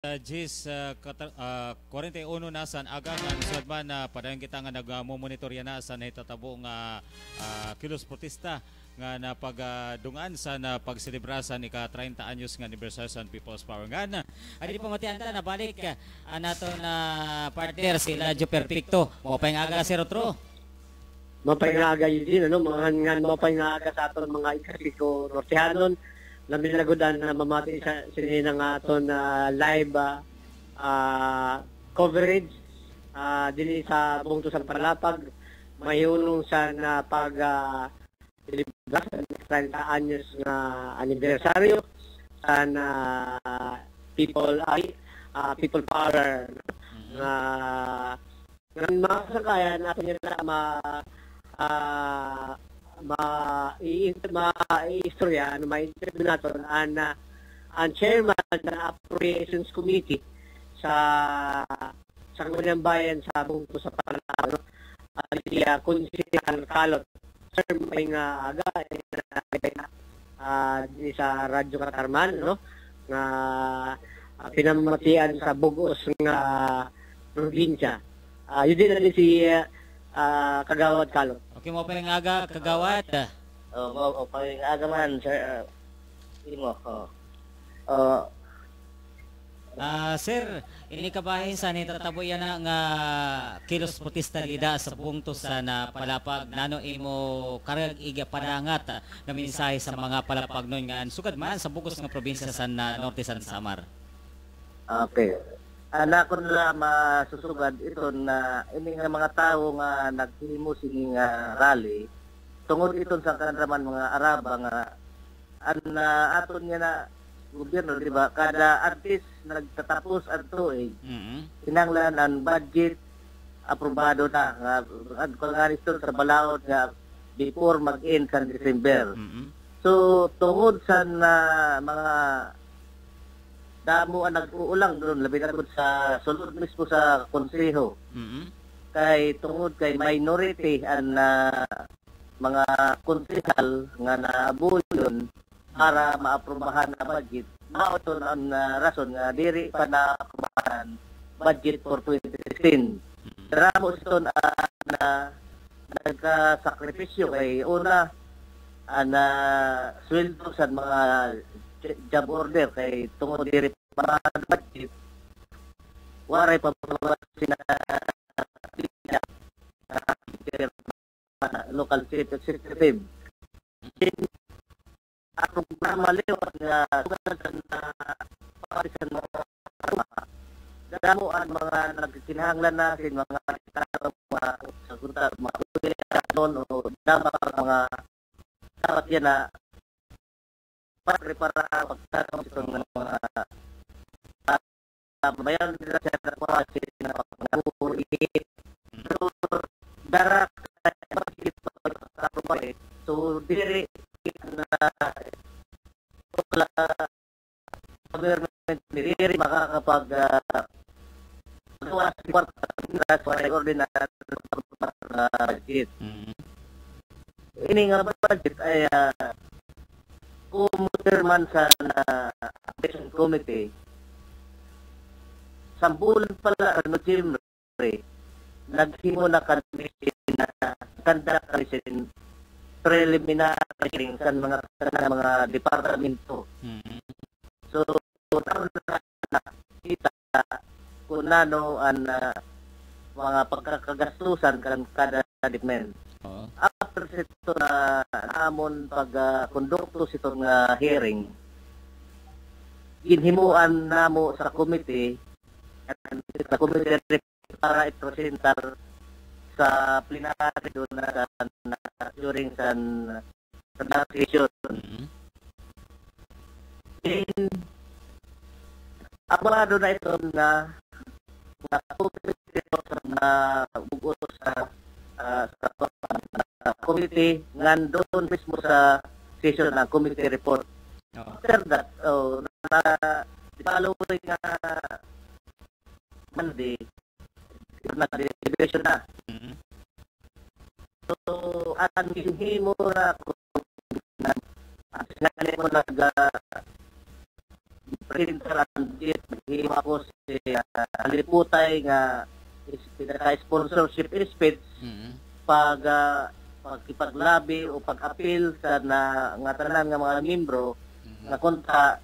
Jis 41 nasan agangan sudman na padayon kita nga nagmomonitor yan na sa nahitatabo nga kilos protesta nga napagdungan sa pagselebrasan ika 30 anyos nga anibersaryo sa People's Power nga na. Adi pamatian ta nabalik nato na partner sila Jo Perfecto. Mo pa nga aga si Rotro. Mapaingaga yun din, ano, mga hangan mapaingaga sa aton mga ikasiko Nortehanon, na minagudan na mamati sa sinina nga aton live coverage din sa buong tusang Palapag, mayunong sa na pag celebration 30 anyos nga anibersaryo sa people power nga makasakayan natin yun na ma-istorya, ma-interview natin ang chairman ng Appropriations Committee sa Sangguniang Bayan sa buong sa Palapag, Kunsihal Kalot. Sir, may nga aga sa Radyo Katarman, no? Nga pinamatian sa Bugos nga probinsya. Yun din na din si Kagawad Kalot. Okay mo pa nga aga Kagawad. O pa aga man sir. Imo. Sir, ini kabahin sa ni tatabo yan nga kilos protesta lida sa bungto sa na Palapag nano imo karag iga padangat na mensahe sa mga Palapag noon nga sugad man sa bugos nga probinsya sa Norte San Samar. Okay. Anak ko nila masusugad ito na ini nga mga tao nga naghimo sini nga rally tungod ito sa kanraman mga Araba nga aton nga na gobyerno, di ba? Kada artist nagtatapos ang tuig. Kinanglan ang budget aprobado na nga kung nga nito sa balaod nga before mag-end sa December. So tungod sa mga damo ang nag-uulang doon, labi na sa sulod mismo sa konseho. Kay tungod kay minority ang mga konsehal nga naabuyon para maaprobahan na budget. Maoton ang rason nga diri pa na aprobahan budget for 2016. Ramos ito na nagkasakripisyo kay una na sweldo sa mga job order kay tungod diri pa budget waray pa sina local executive ang programa liwat nga parisan mga damo ang mga nagkinahanglan natin mga sagunta mga doon o mga dapat yan na para pagtatapos ito ng mga bayan nila sa kasi na pag-ulit pero darak so diri na government diri makakapag gawa sa kwarta ordinary budget. Ini nga budget ay kumutirman sa Appropriation Committee sambulan pala Jimre naghimo na kami na kanda kami preliminary sa mga departamento. So kita kung ano ang mga pagkakagastusan kan kada department. After ito na amon pag-kondukto itong hearing, ginhimuan namo sa committee para i-presentar sa plenary doon na during sa session. In abado na ito na bugos sa committee nandun mismo sa session ng committee report. After that, following Monday, nag-division na. So, ang himo na sinali mo printer and jet himo ako si Aliputay nga pinaka-sponsorship speech pag pagkipaglabi o pag-appeal sa nga tanan nga mga membro nga kunta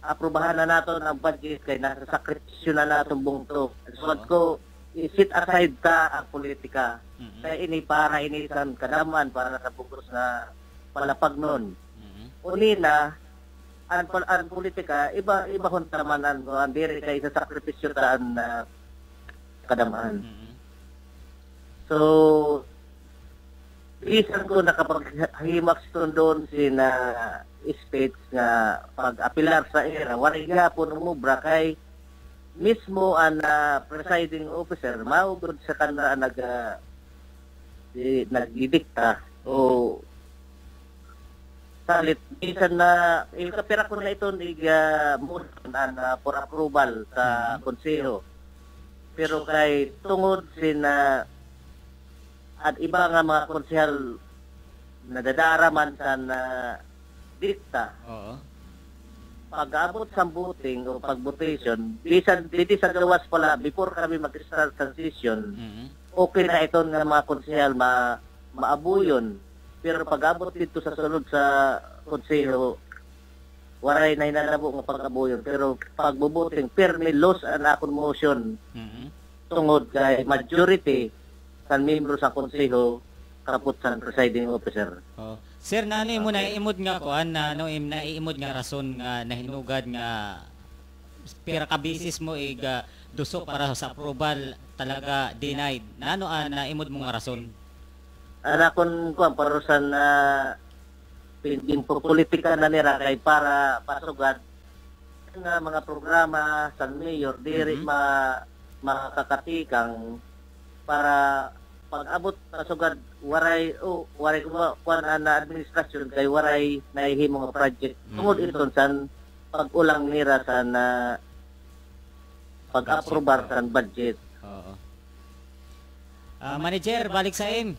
aprobahan na nato ang budget kay nasa sakripisyo na natong bungto. So ko i-sit aside ta ang politika. Kaya ini para inisan kadaman para sa bugos na palapag nun. Unina ang politika iba huntamanan ko ang diri kay sa sakripisyo ta ang kadaman. So isan ko nakapaghimax doon sina speech nga pag-apilar sa era wala gihapon umubra kay mismo ang presiding officer maugod sa kanra nagdidikta o salit bisan na ilkapira ko na ito for approval sa konseho pero kay tungod sina at iba nga mga konsehal nadadaraman sa dikta. Oo. Pag-abot sa voting o pag-votation, dito sa gawas pala, before kami mag-start transition, okay na ito nga mga konsehal maabuyon. Pero pag-abot dito sa sunod sa konseho, waray na hinanabo nga pag-abuyon. Pero pag-voting, firmly lost ang akong motion tungod kay majority sa membro sa konseho kaput sa presiding officer. Oh. Sir, nani mo naiimod nga kuan na naiimod nga rason nga nahinugad nga pira ka bisis mo duso para sa approval talaga denied. Nano naimod mo nga rason? Anakon ko para sa politika na nira kay para pasugad nga mga programa sa mayor diri makakatikang para pag-abot pasugad waray kuan na administrasyon kay waray nahihimo nga project tungod ito san pag-ulang nira sa pag-aprobar sa budget. Oo. Manager, balik sa im.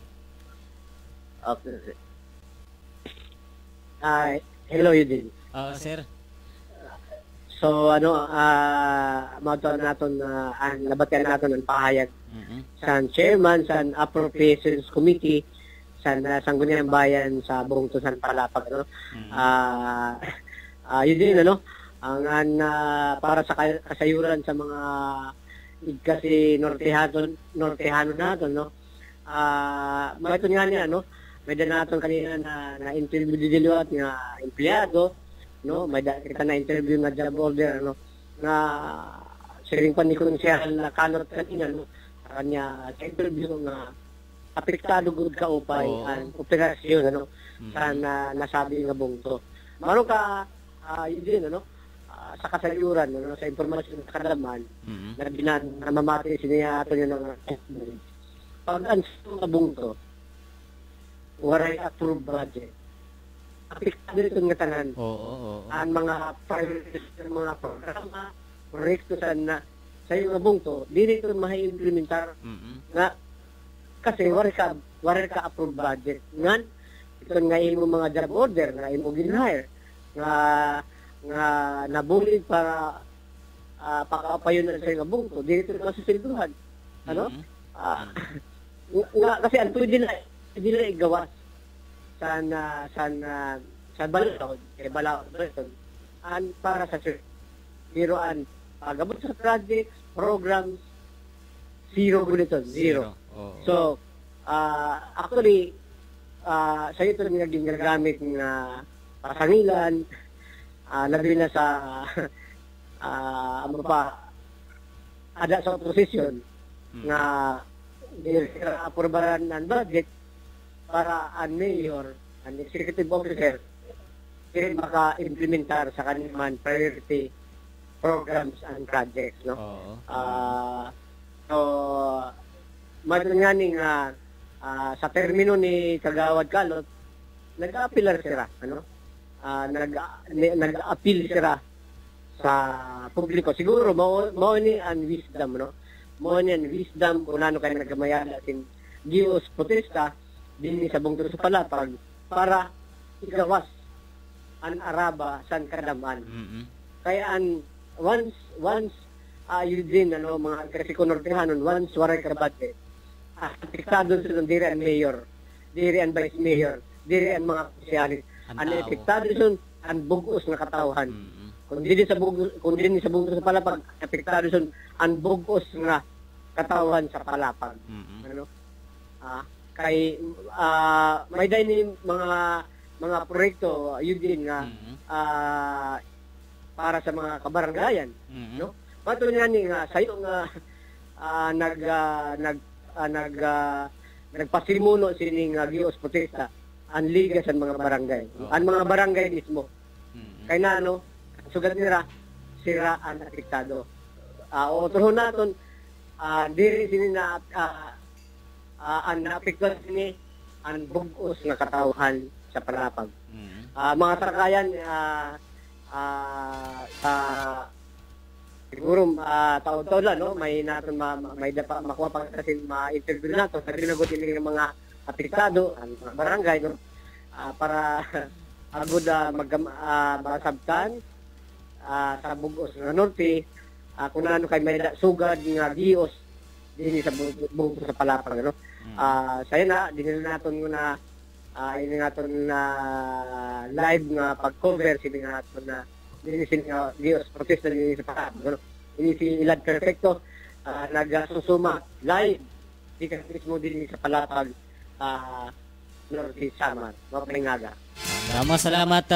Okay. Hello, Eugene. Sir. So, mautuan natin ang nabatian natin ng pahayag sa chairman, sa Appropriations Committee, sa Sangguniang Bayan sa buong Tusan Palapag. Yun din, ang para sa kasayuran sa mga kasi Nortehano natin, ito nga niya, may natin kanina na interview diliwat nga empleyado, may kita na interview nga job order, na siring pa ni Konsehal na kanot kanina, kanya sa interview nga apektado gud ka upay ang operasyon sa nasabi nga bungto. Maro ka yun sa kasayuran sa impormasyon sa kadaman na namamati siniya ato niya ng pag ang nga bungto waray approved budget apektado ito nga tanan ang mga priorities ng mga programa rekto sa yung bungto dili ito mahi-implementar nga kasi waray ka approved budget ngan ito nga imo mga job order nga imo ginhire nga nabulig para pakapayon na sa yung bungto dili ito masusilduhan kasi ang pwede na igawas sa balao para sa zero pagabot sa projects, programs, zero zero. So, actually, sa ito rin naging gagamit na pasangilan, labi na sa ada sa oposisyon na aprobaran ng budget para ang mayor, ang executive officer, maka-implementar sa kanilang priority programs and projects, so madunganing sa termino ni Kagawad Kalot nag-appeal sila nag-appeal sila sa publiko siguro mao ni ang wisdom kung ano kayo nagamayala sin Dios protesta din sa bungto sa palapag para ikawas ang araba san kadaman Kaya once yun din, mga kasi Nortehanon, once waray kabate, apektado sila diri ang mayor, diri ang vice mayor, diri ang mga opisyalis. Ang apektado sila ang bugos na katawhan. Kung di sa bugos sa palapag, apektado sila ang bugos na katawhan sa palapag. Kay may dahil ni mga proyekto yun din nga para sa mga kabaranggayan, no? Patuloy nga sayo nga nagpasimuno sining Gios Protesta ang liga sa mga barangay. Ang mga barangay mismo. Kay na sugad nila sira ang apektado. O tuhon naton diri sini na ang naapektuhan sini ang bugos nga katawhan sa palapag. Mga sarakayan siguro taon-taon lang, no? May natin makuha pa kasi ma-interview nato sa dinagot ng mga apektado ang mga barangay, no? Para agud masabtan sa bugos nga norte kung ano kay may sugad nga Gios dinhi sa bugos sa palapag, no? Saya na dinhi naton na ini naton na live nga pag-cover sini naton na dinhi nga Gios Protesta dinhi sa palapag, no? Ini si Ilad Perfecto nagsusuma live di kasi mismo dinhi sa palapag Norte Samar, mapalingaga. Salamat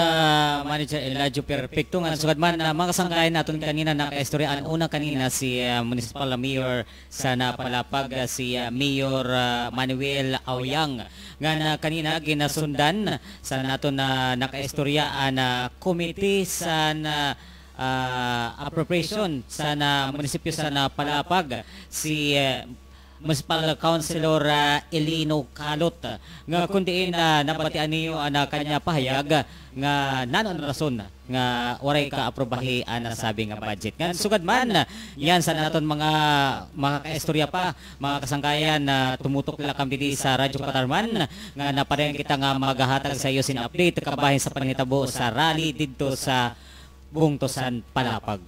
Manager Eladio Perfecto nga sugad man mga kasangkayan naton kanina naka-istorya ang una kanina si Municipal Mayor sa Napalapag si Mayor Manuel Auyang nga na kanina ginasundan sa naton na naka-istorya ang committee sa appropriation sa munisipyo sa Napalapag si Municipal Councilor Elino Calot nga kundiin nabatian niyo ang kanya pahayag nga nanon rason nga waray ka aprobahi ana sabi nga budget nga sugad man yan sa naton mga kaistorya pa mga kasangkayan na tumutok nila kami dito sa Radyo Katarman nga naparehan kita nga maghahatag sa iyo sin update kabahin sa panghitabo sa rally didto sa Bungtosan Palapag.